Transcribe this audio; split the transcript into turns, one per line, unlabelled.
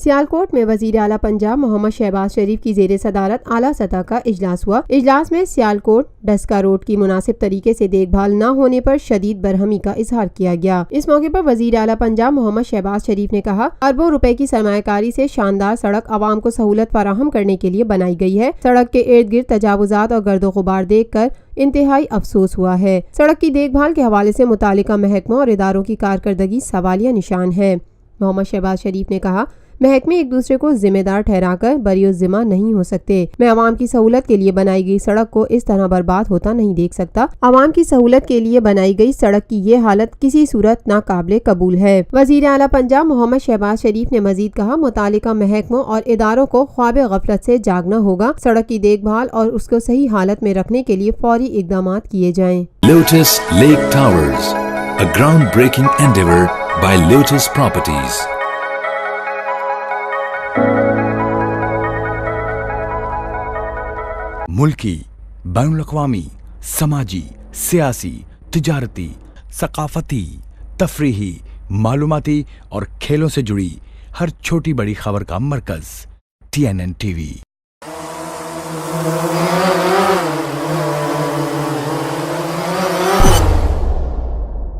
सियालकोट में वजीर आला पंजाब मोहम्मद शहबाज शरीफ की ज़ेर सदारत आला सतह का इजलास हुआ। इजलास में सियालकोट डस्का रोड की मुनासिब तरीके से देखभाल न होने पर शदीद बरहमी का इजहार किया गया। इस मौके पर वजीर आला पंजाब मोहम्मद शहबाज शरीफ ने कहा, अरबों रुपए की सरमायाकारी से शानदार सड़क आवाम को सहूलत फराहम करने के लिए बनाई गई है। सड़क के इर्द गिर्द तजावुजात और गर्दो गुबार देख कर इंतहाई अफसोस हुआ है। सड़क की देखभाल के हवाले से मुतालिका महकमों और इदारों की कारकर्दगी सवालिया निशान है। मोहम्मद शहबाज शरीफ ने कहा, महकमे एक दूसरे को जिम्मेदार ठहराकर बरियो जिम्मा नहीं हो सकते। मैं अवाम की सहूलत के लिए बनाई गई सड़क को इस तरह बर्बाद होता नहीं देख सकता। अवाम की सहूलत के लिए बनाई गई सड़क की ये हालत किसी सूरत नाकाबिले कबूल है। वजीर आला पंजाब मोहम्मद शहबाज शरीफ ने मजीद कहा, मुतालिका महकमों और इदारों को ख्वाब गफलत से जागना होगा। सड़क की देखभाल और उसको सही हालत में रखने के लिए फौरी इकदाम किए जाएं।
Lotus Lake Towers, a groundbreaking endeavor by Lotus Properties. मुल्की, बैनुल-अक़वामी, समाजी, सियासी, तिजारती, सकाफती, तफरीही, मालूमाती और खेलों से जुड़ी हर छोटी बड़ी खबर का मरकज TNN TV।